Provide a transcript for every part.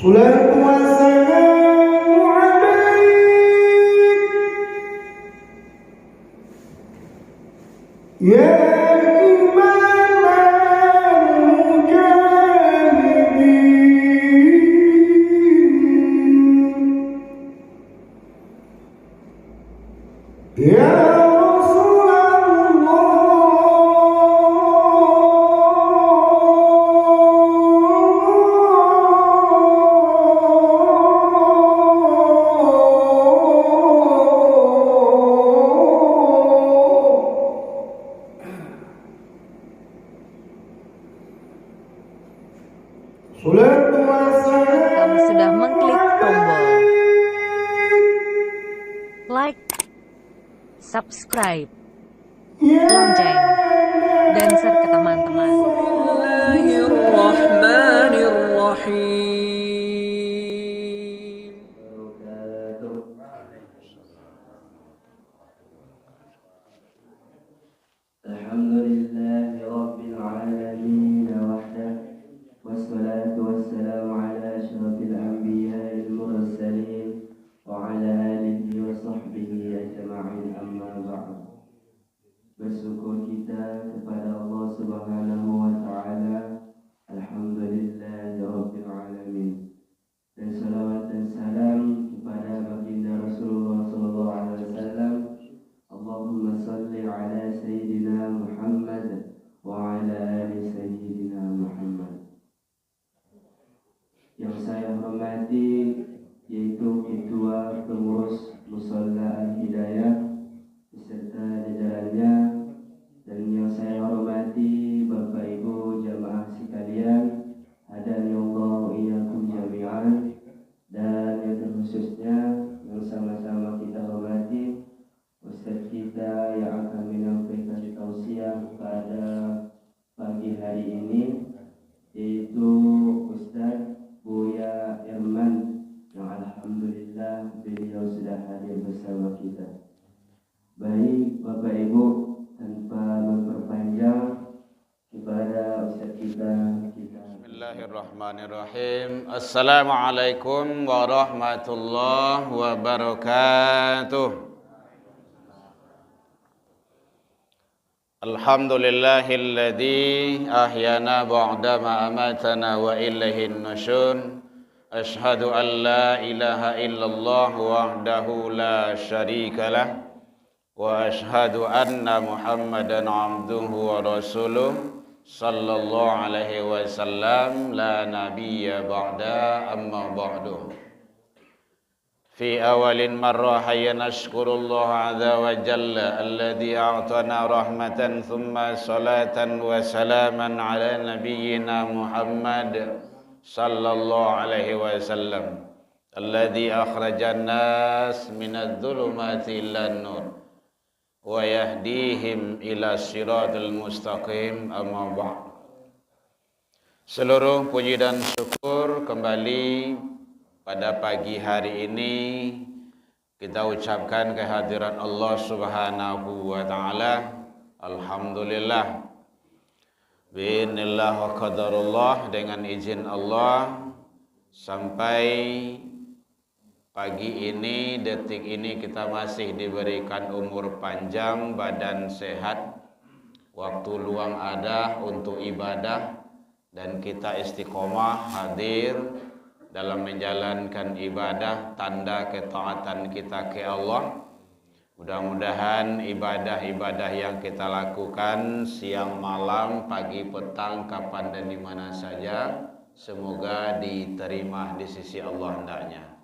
Salatu wassalamu alaik ya Ya Kamu sudah mengklik tombol like, subscribe, lonceng, dan share ke teman-teman. Alhamdulillahi Rabbil Alamin wahdah wassalatu wassalamu ala asyrafil anbiya'il mursalin wa ala alihi wa sahbihi ajma'in amma ba'd. Bersyukur kita kepada Allah Subhanahu wa ta'ala. Alhamdulillahi Rabbil Alamin. Dan salawat dan salam kepada baginda Rasulullah sallallahu alaihi wasallam. Allahumma salli ala Sayyidina Muhammad wa ala ali Sayyidina Muhammad. Yang saya hormati yaitu Ketua Pengurus Musalla Al-Hidayah beserta jajarannya, dan yang saya hormati Bapak Ibu jamaah sekalian, hadani Allah iyyakum jami'an, dan yang terkhususnya yang sama-sama kita hormati Ustaz kita yang akan menyampaikan tausiah pada pagi hari ini, yaitu Ustaz Buya Irman, yang alhamdulillah beliau sudah hadir bersama kita. Baik Bapak Ibu, tanpa memperpanjang, kepada Ustaz kita. Bismillahirrahmanirrahim. Assalamualaikum warahmatullahi wabarakatuh. Alhamdulillahilladzi ahyana ba'dama amatana wa ilaihin nusyur. Ashhadu an la ilaha illallah wahdahu la syarikalah wa ashhadu anna Muhammadan abduhu wa rasuluh sallallahu alaihi wasallam la nabiyya ba'da amma ba'du. Fi awalin marrah hayya nashkurullah azza wa jalla alladhi a'tana rahmatan thumma salatan wa salaman ala nabiyyina Muhammad sallallahu alaihi wasallam alladhi akhrajan nas minadh dhulumati ilan nur wa yahdihim ila siratal mustaqim, amma ba'd. Seluruh puji dan syukur kembali pada pagi hari ini kita ucapkan kehadiran Allah Subhanahu wa taala. Alhamdulillah, bi'inillah wa qadarullah, dengan izin Allah sampai pagi ini, detik ini kita masih diberikan umur panjang, badan sehat, waktu luang ada untuk ibadah, dan kita istiqomah hadir dalam menjalankan ibadah, tanda ketaatan kita ke Allah. Mudah-mudahan ibadah-ibadah yang kita lakukan siang malam, pagi petang, kapan dan di mana saja, semoga diterima di sisi Allah hendaknya.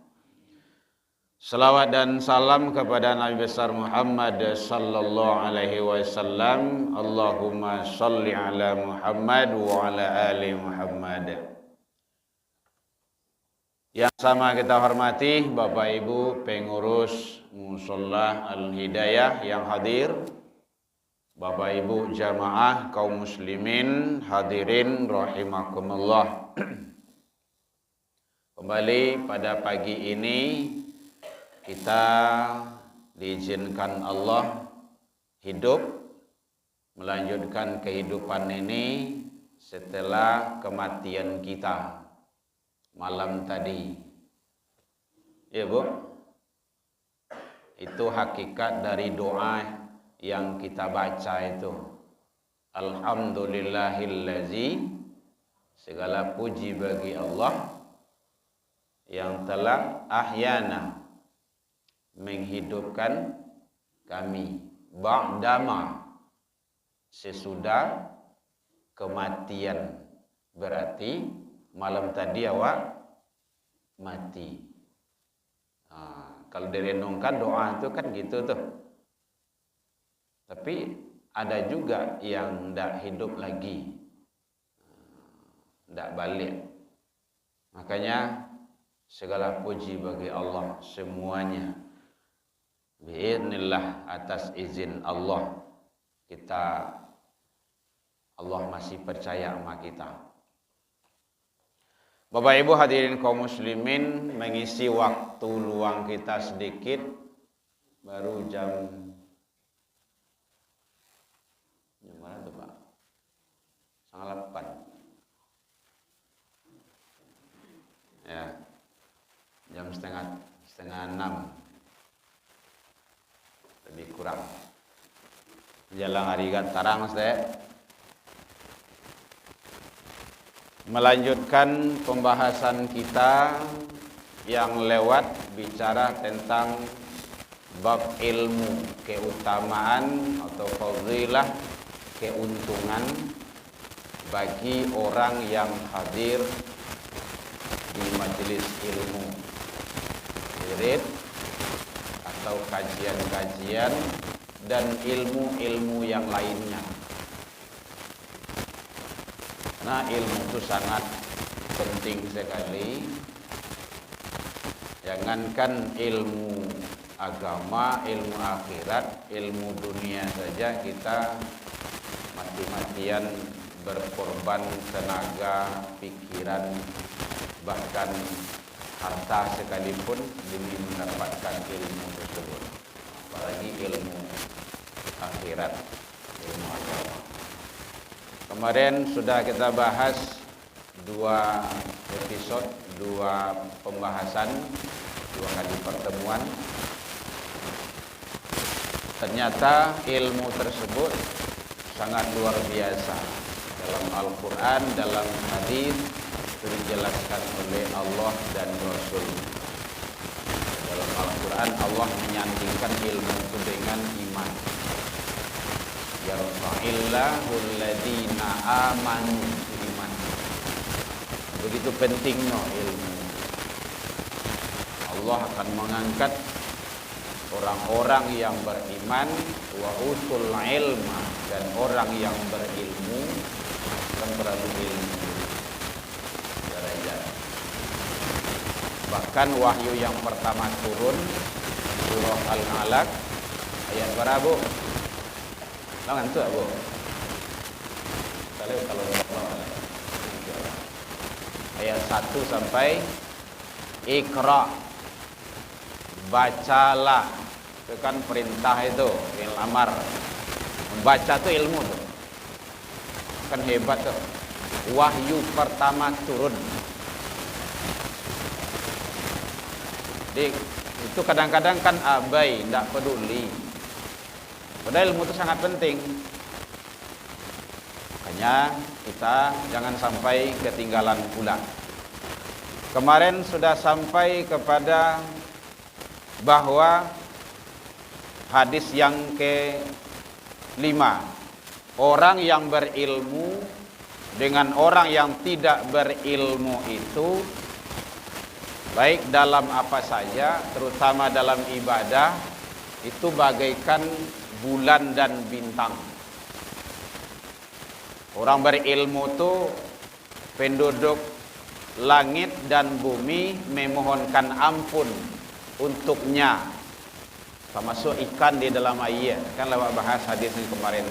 Salawat dan salam kepada Nabi besar Muhammad sallallahu alaihi wasallam. Allahumma shalli ala Muhammad wa ala ali Muhammad. Yang sama kita hormati Bapak Ibu pengurus Musalla Al-Hidayah yang hadir, Bapak Ibu jamaah kaum muslimin hadirin rahimakumullah. Kembali pada pagi ini kita diizinkan Allah hidup melanjutkan kehidupan ini setelah kematian kita. malam tadi. Ya Bu, itu hakikat dari doa yang kita baca itu. Alhamdulillahillazi, segala puji bagi Allah yang telah ahyana, menghidupkan kami, ba'dama, sesudah kematian. Berarti malam tadi awak mati. Kalau direnungkan doa itu kan gitu tuh. Tapi ada juga yang tidak hidup lagi, tidak balik. Makanya segala puji bagi Allah semuanya. Biidznillah, atas izin Allah, Allah masih percaya sama kita. Bapak Ibu hadirin kaum muslimin, mengisi waktu luang kita sedikit, baru jam mana tuh Pak? 8. Ya, jam setengah 6, lebih kurang. Jalan hari tarang saya. Melanjutkan pembahasan kita yang lewat bicara tentang bab ilmu, keutamaan atau fadilah, keuntungan bagi orang yang hadir di majelis ilmu, wirid atau kajian-kajian dan ilmu-ilmu yang lainnya. Nah, ilmu itu sangat penting sekali. Jangankan ilmu agama, ilmu akhirat, ilmu dunia saja kita mati-matian berkorban tenaga, pikiran, bahkan harta sekalipun demi mendapatkan ilmu tersebut. Apalagi ilmu akhirat, ilmu agama. Kemarin sudah kita bahas 2 episode, 2 pembahasan, 2 kali pertemuan. Ternyata ilmu tersebut sangat luar biasa. Dalam Al-Quran, dalam hadis itu dijelaskan oleh Allah dan Rasul. Dalam Al-Quran Allah menyandingkan ilmu itu dengan iman. Yarfa'illahu alladhina amanu, iman. Begitu pentingnya ilmu. Allah akan mengangkat orang-orang yang beriman, wa utul ilma, dan orang yang berilmu akan beradu ilmu derajat. Bahkan wahyu yang pertama turun surah Al-Alaq ayat berapa? Tangan tu Abu. Kalau ayat 1 sampai Iqra, bacalah. Itu kan perintah itu, amar. Membaca tu ilmu tu. Kan hebat tu. Wahyu pertama turun. Jadi itu kadang-kadang kan abai, tidak peduli. Padahal ilmu itu sangat penting. Makanya kita jangan sampai ketinggalan pula. Kemarin sudah sampai kepada bahwa hadis yang ke-5, orang yang berilmu dengan orang yang tidak berilmu itu, baik dalam apa saja, terutama dalam ibadah, itu bagaikan bulan dan bintang. Orang berilmu itu penduduk langit dan bumi memohonkan ampun untuknya, termasuk ikan di dalam air. Kan lewat bahas hadis yang kemarin.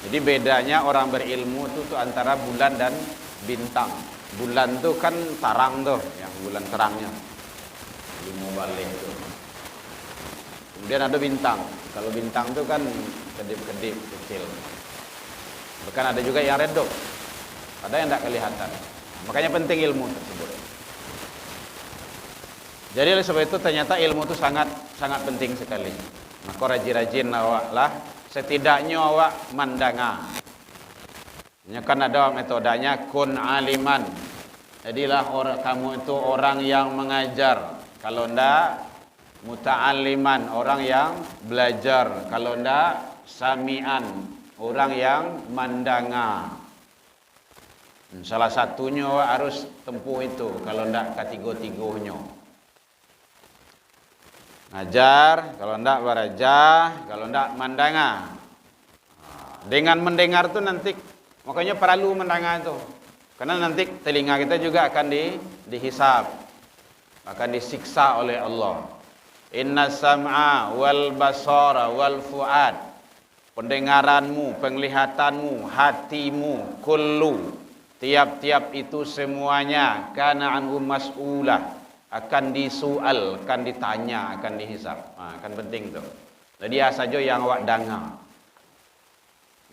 Jadi bedanya orang berilmu itu antara bulan dan bintang. Bulan itu kan tarang tuh, yang bulan terangnya, ilmu balik itu. Kemudian ada bintang. Kalau bintang itu kan kedip-kedip kecil. Bahkan ada juga yang redup, ada yang tidak kelihatan. Makanya penting ilmu tersebut. Jadi oleh sebab itu ternyata ilmu itu sangat penting sekali. Maka rajin-rajin awak lah, setidaknya awak mandanga. Ini kan ada metodenya kun aliman. Jadilah kamu itu orang yang mengajar. Kalau ndak muta'alliman, orang yang belajar. Kalau ndak sami'an, orang yang mandanga. Salah satunya harus tempuh itu. Kalau ndak ketiga-tiganya. Ngajar, kalau ndak barajah, kalau ndak mandanga. Dengan mendengar itu nanti, makanya perlu mendengar itu. Karena nanti telinga kita juga akan dihisab, akan disiksa oleh Allah. Inna sam'a wal basara wal fuad. Pendengaranmu, penglihatanmu, hatimu, kullu. Tiap-tiap itu semuanya kana anhu mas'ulah. Akan disual, akan ditanya, akan dihisab. Kan penting tuh. Jadi saja yang awak dengar.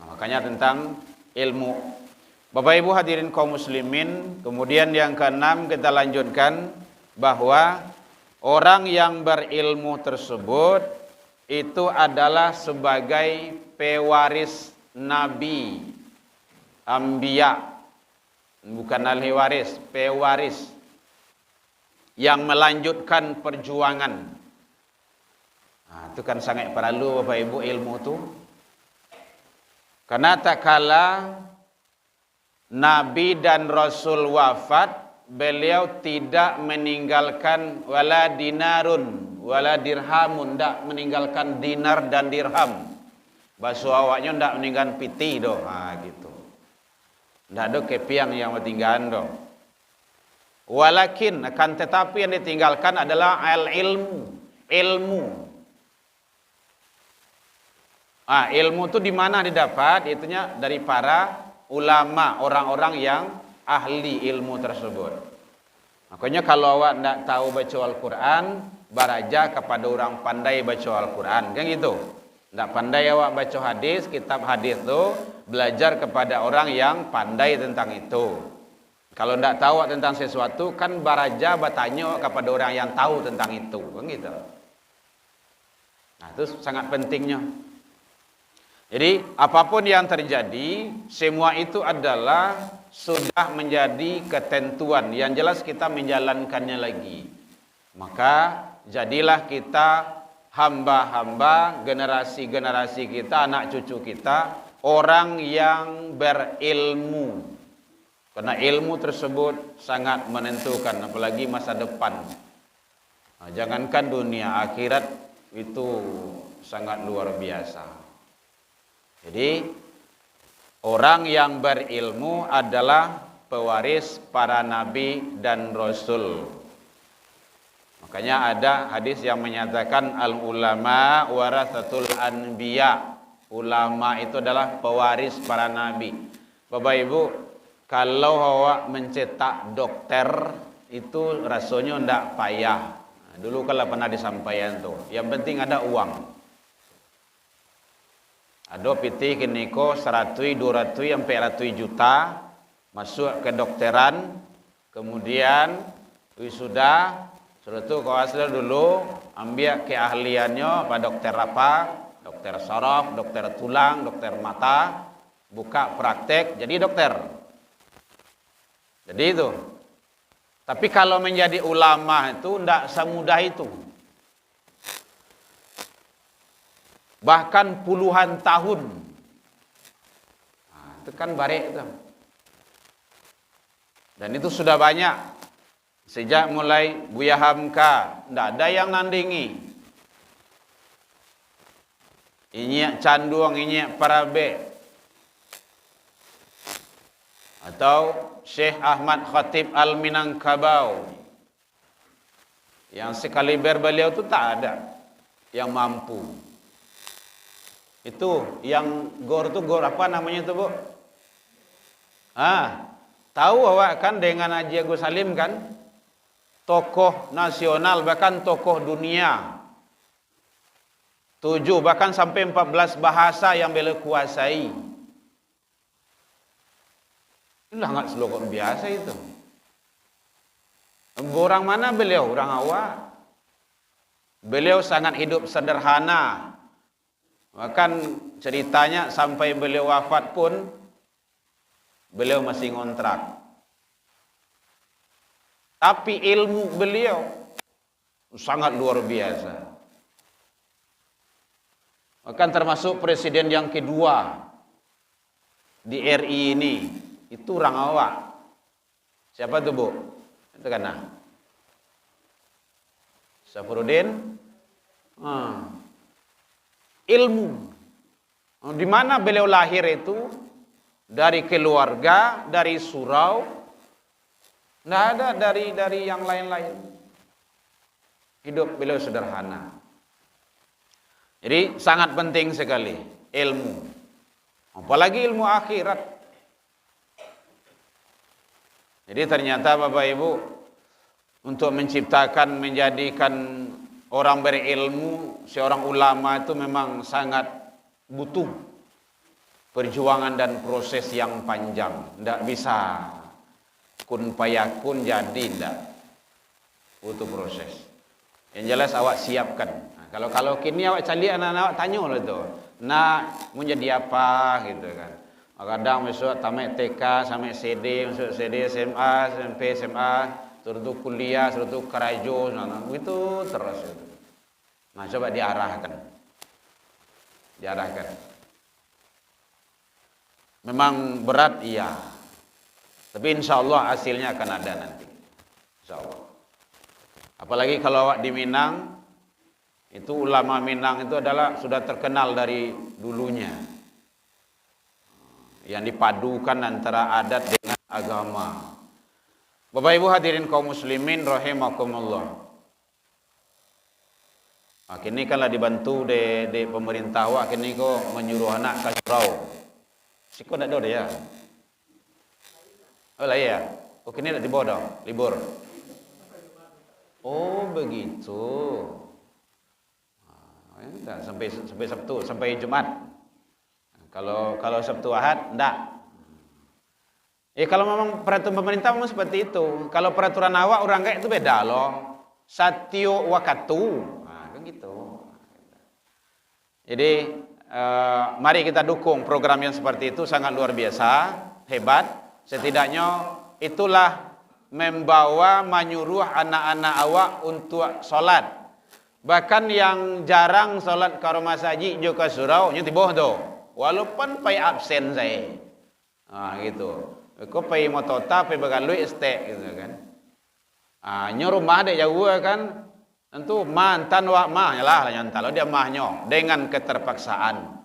Makanya tentang ilmu. Bapak Ibu hadirin kaum muslimin, kemudian yang keenam kita lanjutkan bahwa orang yang berilmu tersebut itu adalah sebagai pewaris nabi, anbiya, bukan ahli waris, pewaris yang melanjutkan perjuangan. Itu kan sangat perlu Bapak Ibu ilmu itu. Karena tak kala Nabi dan Rasul wafat, beliau tidak meninggalkan wala dinarun, wala dirhamun, tidak meninggalkan dinar dan dirham. Bahasa awaknya tidak meninggalkan piti doh, gitu. Tidak ada kepiang yang ketinggalan doh. Walakin akan tetapi yang ditinggalkan adalah ilmu. Ilmu itu di mana didapat? Itunya dari para ulama, orang-orang yang ahli ilmu tersebut. Makanya kalau awak tidak tahu baca Al-Quran, baraja kepada orang pandai baca Al-Quran, kan gitu. Tidak pandai awak baca hadis, kitab hadis itu belajar kepada orang yang pandai tentang itu. Kalau tidak tahu tentang sesuatu, kan baraja bertanya kepada orang yang tahu tentang itu, kan gitu. Itu sangat pentingnya. Jadi apapun yang terjadi, semua itu adalah sudah menjadi ketentuan. Yang jelas kita menjalankannya lagi. Maka jadilah kita hamba-hamba, generasi-generasi kita, anak cucu kita, orang yang berilmu. Karena ilmu tersebut sangat menentukan, apalagi masa depan. Jangankan dunia, akhirat itu sangat luar biasa. Jadi orang yang berilmu adalah pewaris para nabi dan rasul. Makanya ada hadis yang menyatakan al ulama waratsatul anbiya. Ulama itu adalah pewaris para nabi. Bapak Ibu, kalau awak mencetak dokter itu rasanya ndak payah. Dulu kalau pernah disampaikan tuh, yang penting ada uang. Ada piti kiniko 100, 200, sampai 100 juta masuk ke dokteran, kemudian wisuda, sudah itu kau asal dulu ambil keahliannya pada dokter apa, dokter saraf, dokter tulang, dokter mata, buka praktek jadi dokter. Jadi itu. Tapi kalau menjadi ulama itu tidak semudah itu. Bahkan puluhan tahun. Itu kan barik itu. Dan itu sudah banyak. Sejak mulai Buya Hamka, tidak ada yang nandingi. Inyak Canduang, Inyak Parabe. Atau Syekh Ahmad Khatib Al-Minangkabau. Yang sekaliber beliau itu tak ada yang mampu. Itu yang gor apa namanya itu, Bu? Tahu awak kan dengan Haji Agus Salim kan? Tokoh nasional bahkan tokoh dunia. 7 bahkan sampai 14 bahasa yang beliau kuasai. Itulah enggak slogan biasa itu. Orang mana beliau? Orang awak. Beliau sangat hidup sederhana. Bahkan ceritanya sampai beliau wafat pun beliau masih ngontrak. Tapi ilmu beliau sangat luar biasa. Bahkan termasuk presiden yang kedua di RI ini, itu orang awak. Siapa tuh, Bu? Itu kan nah. Safuruddin. Ilmu. Di mana beliau lahir itu? Dari keluarga, dari surau. Tidak ada dari yang lain-lain. Hidup beliau sederhana. Jadi sangat penting sekali ilmu. Apalagi ilmu akhirat. Jadi ternyata Bapak Ibu, untuk menciptakan, menjadikan orang berilmu, seorang ulama itu memang sangat butuh perjuangan dan proses yang panjang. Tidak bisa kun payakun jadi, tidak. Butuh proses. Yang jelas awak siapkan. Nah, kalau kini awak cari anak-anak tanya lah tu, nak mau jadi apa gitu kan. Kadang masuk tamat TK sampai CD, masuk CD SMA, SMP SMA, terus kuliah, terus kerajo, nah, itu terus. Gitu. Nah, coba diarahkan. Memang berat, iya. Tapi insya Allah hasilnya akan ada nanti. Insya Allah. Apalagi kalau awak di Minang, itu ulama Minang itu adalah sudah terkenal dari dulunya. Yang dipadukan antara adat dengan agama. Bapak Ibu hadirin kaum muslimin rahimakumullah. Kini kalau dibantu di pemerintah awak, kini kok menyuruh anak ke surau. Siko nak ada ya. Oh lah ya. Oh kini nak dibawa dah, libur. Oh begitu. Sampai Sabtu, sampai Jumat. Kalau Sabtu Ahad enggak. Kalau memang peraturan pemerintah memang seperti itu. Kalau peraturan awak orang kayak itu beda loh. Satyo wakatu. Nah, kan gitu. Jadi mari kita dukung program yang seperti itu, sangat luar biasa, hebat. Setidaknya itulah membawa menyuruh anak-anak awak untuk sholat. Bahkan yang jarang sholat ke rumah saji juga surau, nya tiboh tu. Walaupun pai absen saya. Gitu. Kau pai motota, pai begalui estek gitu kan. Nya rumah dek jauh kan. Tentu mantan wak mah lah nyantal dia mahnya dengan keterpaksaan.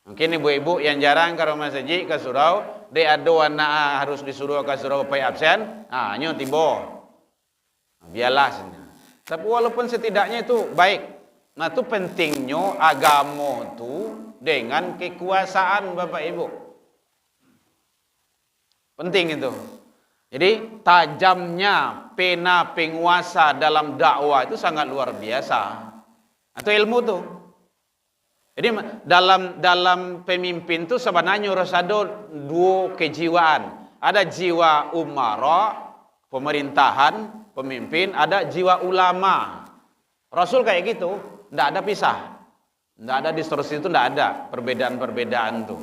Mungkin ibu-ibu yang jarang ke rumah saji ke surau, dia ada anak harus disuruh ke surau pai absen, nya tiboh. Biarlah sini. Tapi walaupun setidaknya itu baik. Nah itu pentingnya agama itu dengan kekuasaan Bapak Ibu. Penting itu. Jadi tajamnya pena penguasa dalam dakwah itu sangat luar biasa. Atau ilmu itu. Jadi dalam pemimpin itu sebenarnya harus ada dua kejiwaan. Ada jiwa umara, pemerintahan, pemimpin, ada jiwa ulama. Rasul kayak gitu, tidak ada pisah. Tidak ada distorsi itu, tidak ada perbedaan-perbedaan itu.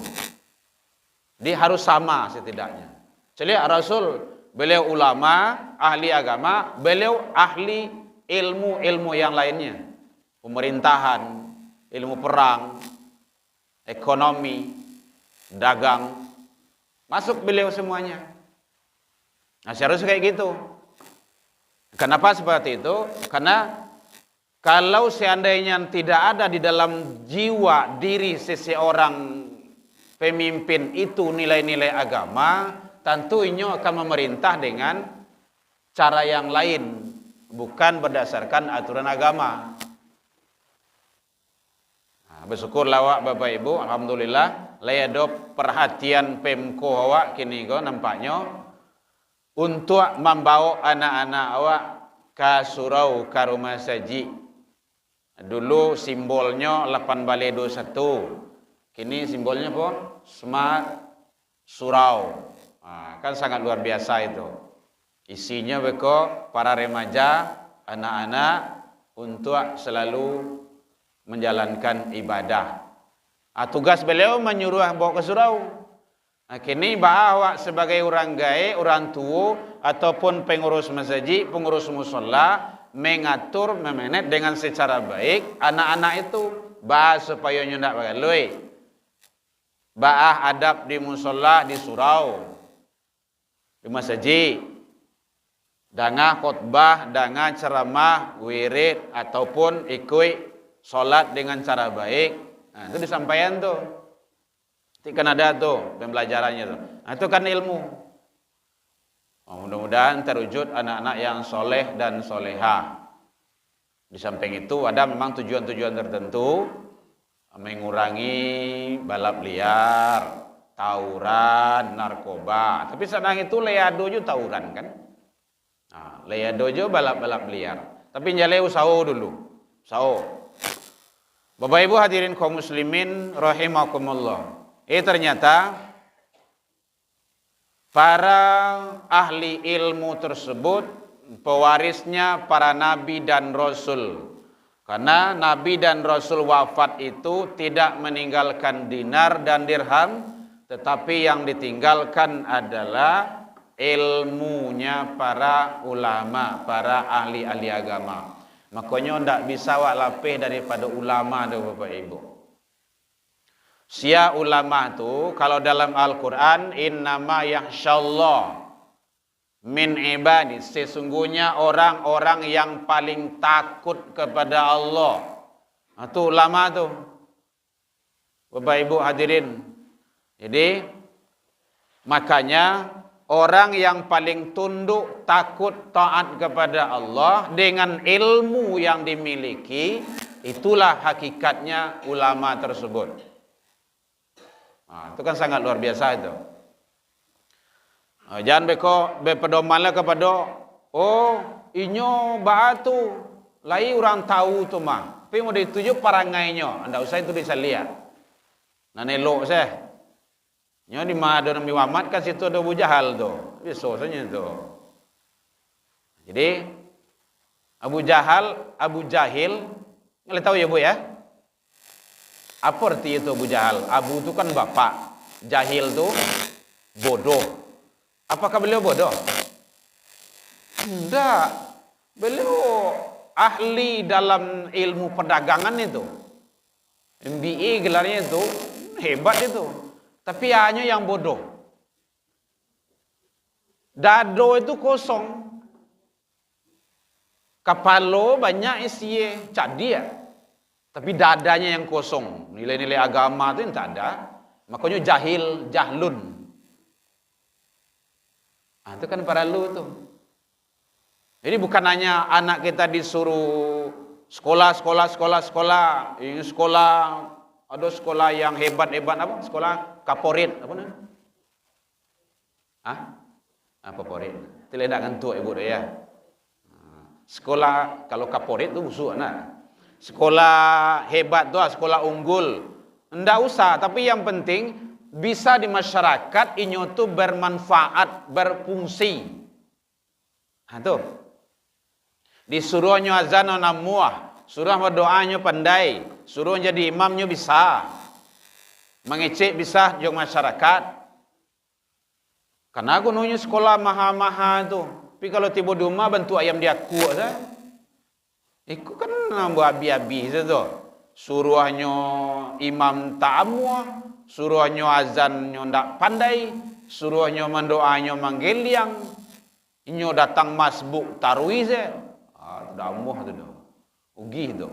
Dia harus sama setidaknya. Jadi Rasul, beliau ulama, ahli agama, beliau ahli ilmu-ilmu yang lainnya. Pemerintahan, ilmu perang, ekonomi, dagang. Masuk beliau semuanya. Nah seharusnya kayak gitu. Kenapa seperti itu? Karena kalau seandainya tidak ada di dalam jiwa diri seseorang pemimpin itu nilai-nilai agama, tentunya akan memerintah dengan cara yang lain, bukan berdasarkan aturan agama. Nah, bersyukurlah awak Bapak Ibu, alhamdulillah, layadop perhatian Pemko awak kini kok nampaknya untuk membawa anak-anak awak ke surau ke rumah saji. Dulu simbolnya 8 balai 21. Kini simbolnya apa? Smart surau. Kan sangat luar biasa itu. Isinya beko para remaja, anak-anak untuk selalu menjalankan ibadah. Tugas beliau menyuruh bawa ke surau. Kini awak sebagai orang gaib, orang tua ataupun pengurus masjid, pengurus musola mengatur, memanage dengan secara baik anak-anak itu, supaya ndak bagaloi. Adab di musola, di surau, di masjid. Danga khutbah, danga ceramah, wirid ataupun ikut solat dengan cara baik. Itu disampaikan tuh. Itu kan ada tuh pembelajarannya tuh. Itu kan ilmu. Mudah-mudahan terwujud anak-anak yang soleh dan soleha. Di samping itu ada memang tujuan-tujuan tertentu, mengurangi balap liar, tawuran, narkoba. Tapi sedang itu leado juga tawuran kan. Leado juga balap-balap liar. Tapi jale usaha dulu. Usaha. Bapak Ibu hadirin kaum muslimin rahimakumullah. Ternyata para ahli ilmu tersebut pewarisnya para nabi dan rasul. Karena nabi dan rasul wafat itu tidak meninggalkan dinar dan dirham, tetapi yang ditinggalkan adalah ilmunya para ulama, para ahli-ahli agama. Makanya tidak bisa wak lapih daripada ulama tu Bapak Ibu. Sia ulama tu kalau dalam Al-Quran innama yakhsyallah min ibadi, sesungguhnya orang-orang yang paling takut kepada Allah. Itu ulama tu Bapak Ibu hadirin. Jadi makanya orang yang paling tunduk, takut, taat kepada Allah dengan ilmu yang dimiliki, itulah hakikatnya ulama tersebut. Itu kan sangat luar biasa itu. Jangan berpedomanlah kepada inyo batu, lai orang tahu tu mah. Tapi mau dituju parangainya, anda usah itu bisa lihat. Nah nelok saya. Nya di mana Nabi Muhammad kan situ ada Abu Jahal tu. Biasanya tu. Jadi Abu Jahil, nggak tahu ya Bu ya? Apa arti itu Abu Jahal? Abu itu kan bapak, Jahil tu bodoh. Apakah beliau bodoh? Tidak. Beliau ahli dalam ilmu perdagangan itu. MBA gelarnya itu hebat itu. Tapi hanya yang bodoh. Dado itu kosong. Kapalo banyak isi cak dia. Tapi dadanya yang kosong. Nilai-nilai agama itu yang tak ada. Makanya jahlun. Itu kan para lu tuh. Jadi bukan hanya anak kita disuruh sekolah. Ini sekolah, ada sekolah yang hebat-hebat apa? Sekolah kaporit apa namanya? Kaporit. Tidak ngantuk ibu dia. Sekolah kalau kaporit tu busuk anak. Sekolah hebat tu, sekolah unggul. Ndak usah, tapi yang penting bisa di masyarakat inyo tu bermanfaat, berfungsi. Tu. Disuruhnya azan namuah, suruh berdoanya pandai, suruh jadi imamnya bisa. Mengecek bisa jong masyarakat. Karena aku nunya sekolah maha-maha tu. Tapi kalau tiba di rumah bantu ayam dia kuat dah. Iku kan buat abi-abi tu. Suruhnya imam ta'amuah, suruhnya azannya ndak pandai, suruhnya mendoanya manggeliang, inyo datang masbuk tarwih je. Dah amuah tu dah. Ugi tu.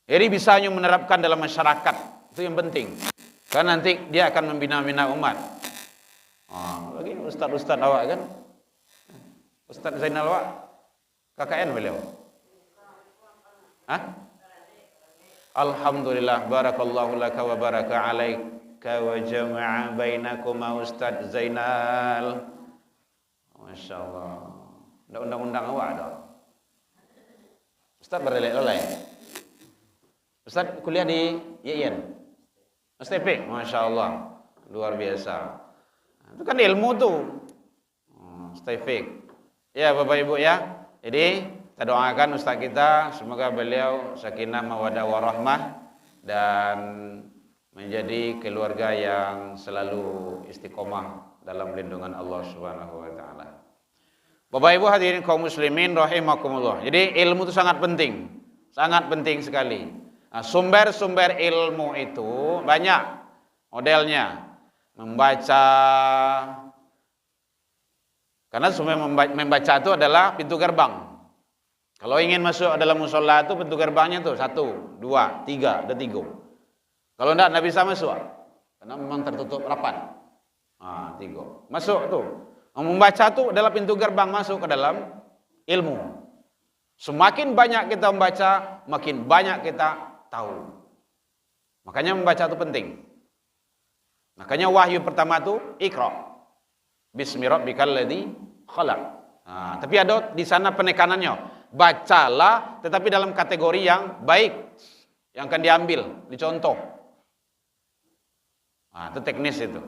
Jadi bisanya menerapkan dalam masyarakat, itu yang penting. Karena nanti dia akan membina-bina umat. Lagi ustaz-ustaz awak kan? Ustaz Zainal awak KKN beliau. Alhamdulillah, barakallahu laka wa baraka alaika wa jama'a bainakuma Ustaz Zainal. Masya Allah. Ada undang-undang awak ada. Ustaz berlelek-lelek. Ustaz kuliah di IAIN. STP, Masya Allah. Luar biasa. Itu kan ilmu tu. stay fit. Ya Bapak Ibu ya. Jadi kita doakan Ustaz kita semoga beliau sakinah mawaddah warahmah dan menjadi keluarga yang selalu istiqomah dalam lindungan Allah Subhanahu wa taala. Bapak Ibu hadirin kaum muslimin rahimakumullah. Jadi ilmu itu sangat penting. Sangat penting sekali. Nah, sumber-sumber ilmu itu banyak modelnya. Membaca, karena sumber membaca itu adalah pintu gerbang. Kalau ingin masuk dalam musola itu pintu gerbangnya tuh 1, 2, 3, ada 3. Kalau enggak bisa masuk, karena memang tertutup rapat. 3. Masuk tuh. Membaca tuh adalah pintu gerbang masuk ke dalam ilmu. Semakin banyak kita membaca, makin banyak kita tahu. Makanya membaca itu penting. Makanya wahyu pertama itu Iqra. Bismi rabbikal ladzi khalaq. Tapi ada di sana penekanannya. Bacalah tetapi dalam kategori yang baik. Yang akan diambil, dicontoh. Itu teknis itu.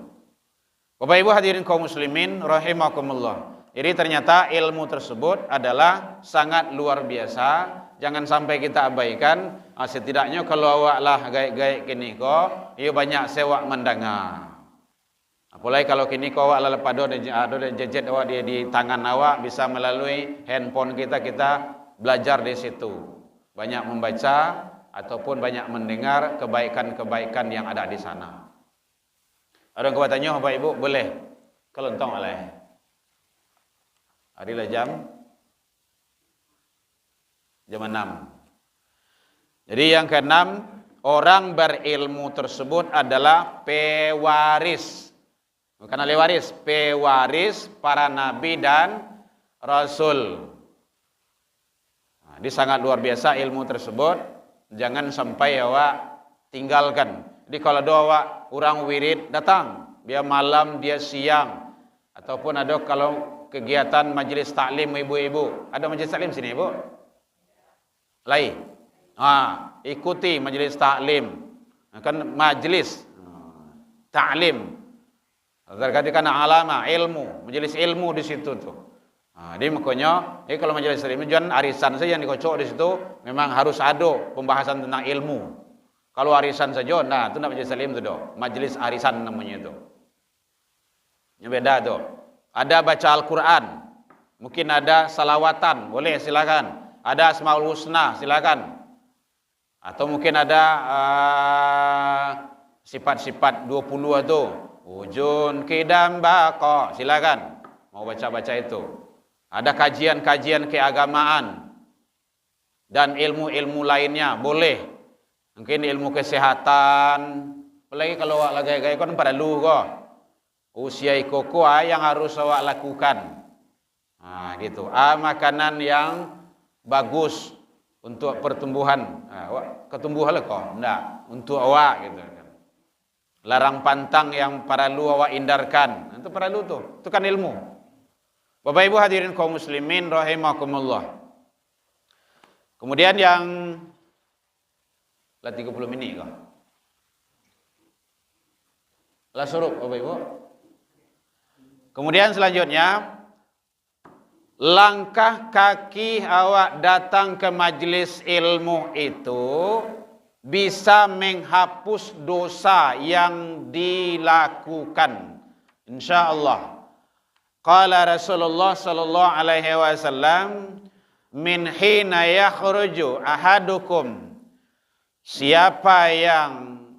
Bapak Ibu hadirin kaum muslimin rahimakumullah. Jadi ternyata ilmu tersebut adalah sangat luar biasa. Jangan sampai kita abaikan. Setidaknya kalau awak lah gaik-gaik kini kok, ia banyak sewak mendengar. Apalagi kalau kini kau awak lah pada ada jejet awak di tangan awak, bisa melalui handphone kita belajar di situ. Banyak membaca ataupun banyak mendengar kebaikan-kebaikan yang ada di sana. Ada yang tanya, Bapak Ibu boleh kelontong oleh hari lah jam 6. Jadi yang keenam, orang berilmu tersebut adalah pewaris. Bukan ahli waris, pewaris para nabi dan rasul. Ini sangat luar biasa ilmu tersebut. Jangan sampai awak tinggalkan. Jadi kalau ada awak orang wirid datang, dia malam, dia siang, ataupun ada kalau kegiatan majelis taklim ibu-ibu. Ada majelis taklim sini, Ibu? Lain. Ikuti majelis taklim. Kan majelis taklim. Terkatakan alama ilmu, majelis ilmu di situ tuh. Jadi makanya, kalau majelis taklim jangan arisan saja yang dikocok di situ, memang harus ada pembahasan tentang ilmu. Kalau arisan saja, nah itu nak majelis taklim itu doh. Majelis arisan namanya itu. Ini beda tuh. Ada baca Al-Quran, mungkin ada salawatan, boleh silakan. Ada Asmaul Husna, silakan. Atau mungkin ada sifat-sifat 20 itu. Ujun kidam bako, silakan. Mau baca-baca itu. Ada kajian-kajian keagamaan dan ilmu-ilmu lainnya, boleh. Mungkin ilmu kesehatan. Apalagi kalau awak lagi kan pada lu kok. Usia koko yang harus awak lakukan. Gitu. Makanan yang bagus untuk pertumbuhan. Ketumbuhan kok? Enggak, untuk awak gitu. Larang pantang yang perlu awak hindarkan. Itu perlu tuh. Itu kan ilmu. Bapak Ibu hadirin kaum muslimin rahimakumullah. Kemudian yang 30 menit kok. Lah suruh Bapak Ibu. Kemudian selanjutnya, langkah kaki awak datang ke majelis ilmu itu bisa menghapus dosa yang dilakukan. InsyaAllah. Qala Rasulullah sallallahu alaihi wasallam, min hina yakhruju ahadukum, siapa yang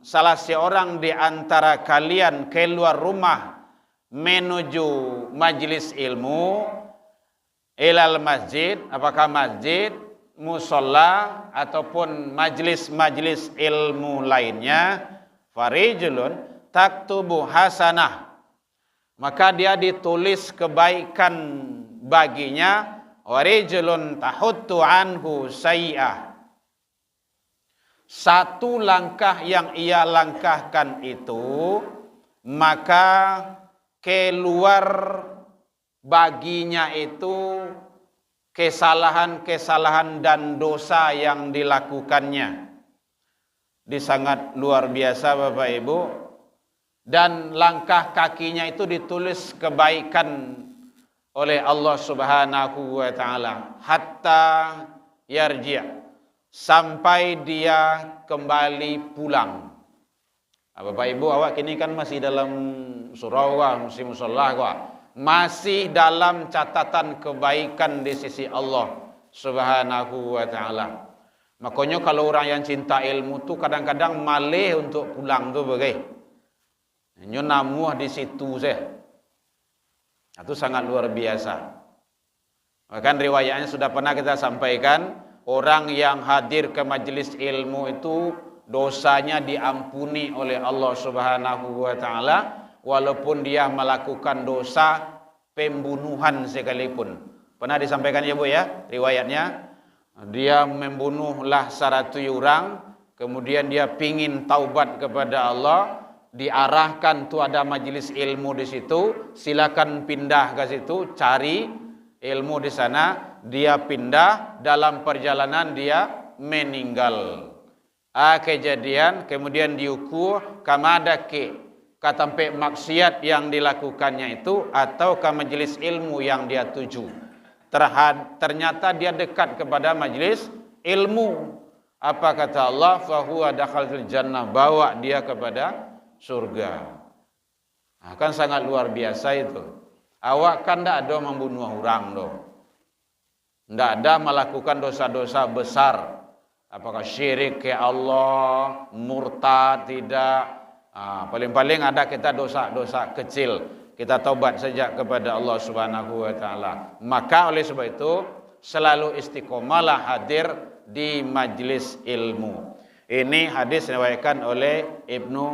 salah seorang di antara kalian keluar rumah menuju majlis ilmu, ilal masjid, apakah masjid, musola ataupun majlis-majlis ilmu lainnya, farijulun taktubu hasanah, maka dia ditulis kebaikan baginya, warijulun tahuttu anhu sayyi'ah. Satu langkah yang ia langkahkan itu, maka keluar baginya itu kesalahan-kesalahan dan dosa yang dilakukannya. Ini sangat luar biasa Bapak Ibu. Dan langkah kakinya itu ditulis kebaikan oleh Allah Subhanahu wa taala hatta yarji', sampai dia kembali pulang. Bapak Ibu, awak kini kan masih dalam surau kah, masih musholah kah, masih dalam catatan kebaikan di sisi Allah Subhanahu wa taala. Makanya kalau orang yang cinta ilmu tu kadang-kadang malih untuk pulang tu bagai. Nyo namuh di situ saya. Itu sangat luar biasa. Bahkan riwayatnya sudah pernah kita sampaikan, orang yang hadir ke majelis ilmu itu dosanya diampuni oleh Allah Subhanahu wa taala walaupun dia melakukan dosa pembunuhan sekalipun. Pernah disampaikan ya Bu ya, riwayatnya dia membunuhlah 100 orang, kemudian dia pingin taubat kepada Allah, diarahkan tu ada majelis ilmu di situ, silakan pindah ke situ, cari ilmu di sana, dia pindah, dalam perjalanan dia meninggal. Kejadian kemudian diukur kamadake katampe maksiat yang dilakukannya itu atau ke majelis ilmu yang dia tuju. Ternyata dia dekat kepada majelis ilmu. Apa kata Allah? Fahuwa dakhalul jannah, bawa dia kepada surga. Kan sangat luar biasa itu. Awak kan tidak ada membunuh orang doh. Tidak ada melakukan dosa-dosa besar. Apakah syirik ke Allah, murtad, tidak. Paling-paling ada kita dosa-dosa kecil. Kita taubat saja kepada Allah Subhanahu wa taala. Maka oleh sebab itu selalu istiqomalah hadir di majlis ilmu. Ini hadis diriwayatkan oleh Ibnu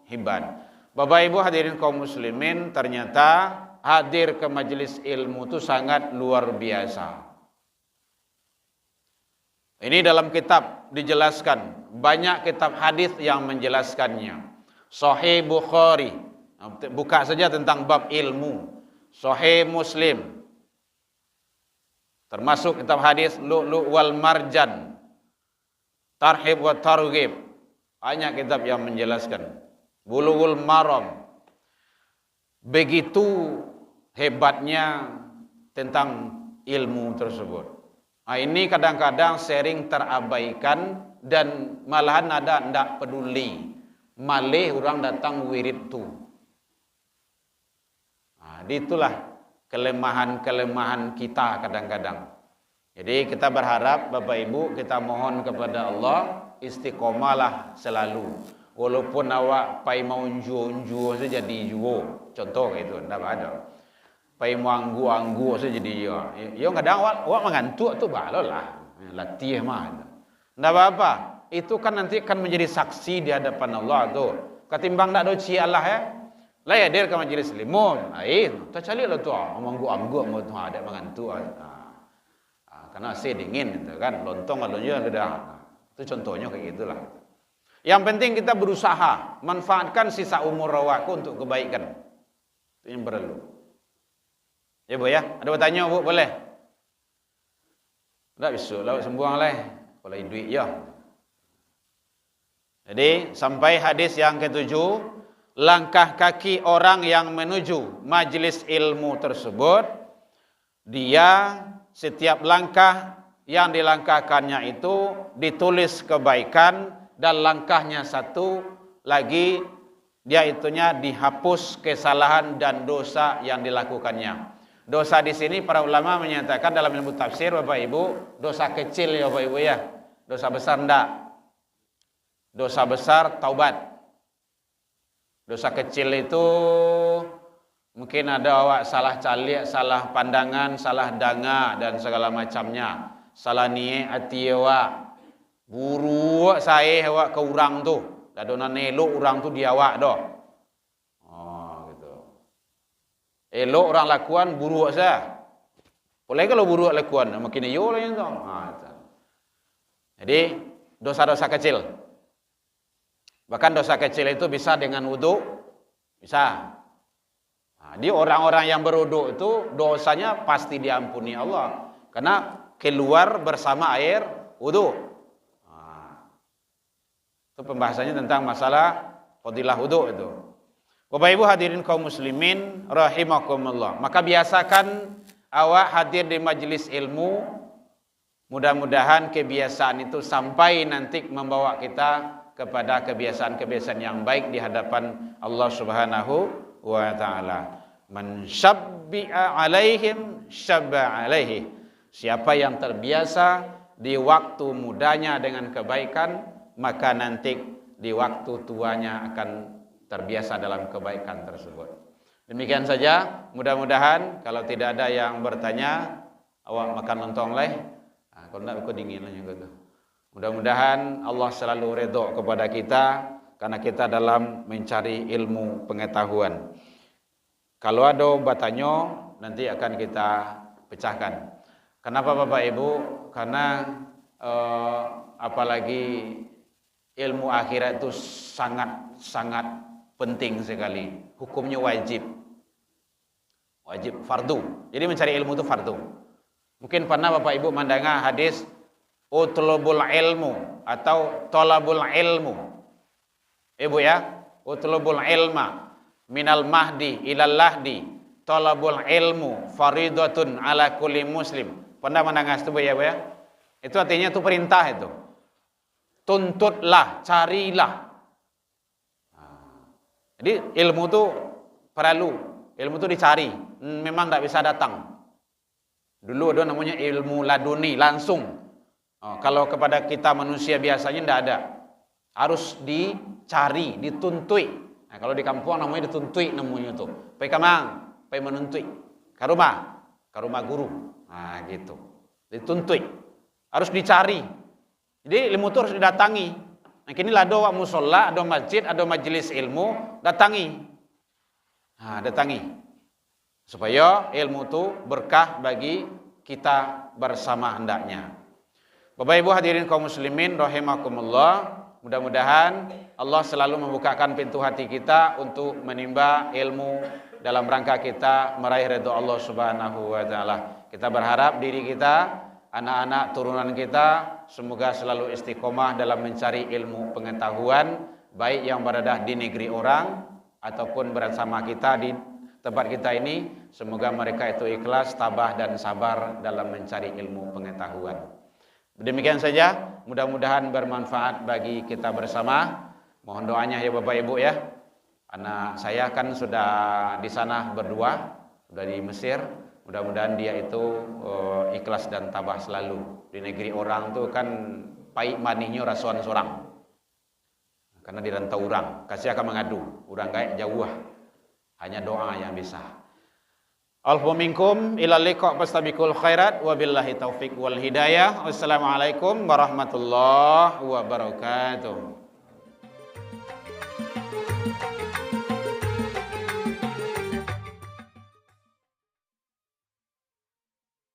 Hibban. Bapak Ibu hadirin kaum muslimin, ternyata hadir ke majelis ilmu itu sangat luar biasa. Ini dalam kitab dijelaskan, banyak kitab hadis yang menjelaskannya. Sahih Bukhari, buka saja tentang bab ilmu. Sahih Muslim, termasuk kitab hadis Lu'lu' wal Marjan, Tarhib wa Targhib, banyak kitab yang menjelaskan. Bulughul Maram. Begitu hebatnya tentang ilmu tersebut. Ini kadang-kadang sering terabaikan dan malahan ada tidak peduli. Malih orang datang wirid tu. Itulah kelemahan-kelemahan kita kadang-kadang. Jadi kita berharap Bapak Ibu, kita mohon kepada Allah istiqomalah selalu. Walaupun awak pai mau unju saja jadi juo, contoh itu tidak ada. Pai mau anggu saja jadi yo. Yo kadang awak mengantuk tu balolah. Latih mah. Tidak apa-apa. Itu kan nanti akan menjadi saksi di hadapan Allah tu. Ketimbang tak doci Allah ya. Lah ya dia ke majelis ilmu. Tak cari lah tu. Manggu mau tu ada mengantuk. Karena AC dingin itu kan, lontong alunnya sudah. Itu contohnya kayak gitulah. Yang penting kita berusaha manfaatkan sisa umur awakku untuk kebaikan. Itu yang perlu. Ya Bu ya, ada bertanya Bu, boleh? Tidak bisa lah sembuang lah. Kalau duit ya. Jadi sampai hadis yang ketujuh, langkah kaki orang yang menuju majelis ilmu tersebut, dia setiap langkah yang dilangkahkannya itu ditulis kebaikan, dan langkahnya satu lagi dia itunya dihapus kesalahan dan dosa yang dilakukannya. Dosa di sini para ulama menyatakan dalam ilmu tafsir Bapak Ibu, dosa kecil ya Bapak Ibu ya. Dosa besar enggak. Dosa besar taubat. Dosa kecil itu mungkin ada awak salah calik, salah pandangan, salah danga dan segala macamnya. Salah niat hati awak. Buru saya awak ke orang tu. Dah dona nelok orang tu dia awak dah. Gitu. Elok orang lakuan buru saya. Boleh kalau buru lakuan makin yo lah yang tu. Jadi dosa-dosa kecil. Bahkan dosa kecil itu bisa dengan wudu, bisa. Dia orang-orang yang berwudu itu dosanya pasti diampuni Allah karena keluar bersama air wudu. Itu pembahasannya tentang masalah fadilah wudu itu. Bapak Ibu hadirin kaum muslimin rahimakumullah. Maka biasakan awak hadir di majelis ilmu, mudah-mudahan kebiasaan itu sampai nanti membawa kita kepada kebiasaan-kebiasaan yang baik di hadapan Allah Subhanahu wa taala. Man syabbi'a alaihim syabba alaihi. Siapa yang terbiasa di waktu mudanya dengan kebaikan, maka nanti di waktu tuanya akan terbiasa dalam kebaikan tersebut. Demikian saja, mudah-mudahan kalau tidak ada yang bertanya, awak makan lontong leh. Kalau tidak aku dingin lah juga. Mudah-mudahan Allah selalu redha kepada kita karena kita dalam mencari ilmu pengetahuan. Kalau ada bertanya, nanti akan kita pecahkan. Kenapa Bapak Ibu? Karena apalagi ilmu akhirat itu sangat penting sekali. Hukumnya wajib. Wajib, fardu. Jadi mencari ilmu itu fardu. Mungkin pernah Bapak Ibu mendengar hadis utlubul ilmu atau tolabul ilmu. Ibu ya, utlubul ilma minal mahdi ilal lahdi tolabul ilmu faridatun ala kulli muslim. Pernah mendengar itu ya Bu ya? Itu artinya itu perintah itu. Tuntutlah, carilah. Jadi ilmu itu perlu, ilmu itu dicari, memang tidak bisa datang. Dulu ada namanya ilmu laduni, langsung. Kalau kepada kita manusia biasanya tidak ada, harus dicari, dituntui. Nah, kalau di kampung namanya dituntui namanya itu. Pai kamang, pai menuntui. Karuma guru. Nah, gitu. Dituntui, harus dicari. Jadi ilmu itu harus didatangi. Nah, kini lah ada musola, ada masjid, ada majelis ilmu, datangi. Nah, datangi. Supaya ilmu itu berkah bagi kita bersama hendaknya. Bapak Ibu hadirin kaum muslimin rahimakumullah, mudah-mudahan Allah selalu membukakan pintu hati kita untuk menimba ilmu dalam rangka kita meraih ridha Allah Subhanahu wa taala. Kita berharap diri kita, anak-anak turunan kita semoga selalu istiqomah dalam mencari ilmu pengetahuan, baik yang berada di negeri orang ataupun bersama kita di tempat kita ini. Semoga mereka itu ikhlas, tabah dan sabar dalam mencari ilmu pengetahuan. Demikian saja, mudah-mudahan bermanfaat bagi kita bersama. Mohon doanya ya Bapak Ibu ya. Anak saya kan sudah di sana berdua, sudah di Mesir. Mudah-mudahan dia itu ikhlas dan tabah selalu. Di negeri orang tuh kan pahit manisnya rasuan sorang. Karena di rantau orang, kasih akan mengadu. Orang kayak jauh. Hanya doa yang bisa. Alfu minkum ila liqa fastabiqul khairat wabillahi taufiq wal hidayah. Wassalamualaikum warahmatullahi wabarakatuh.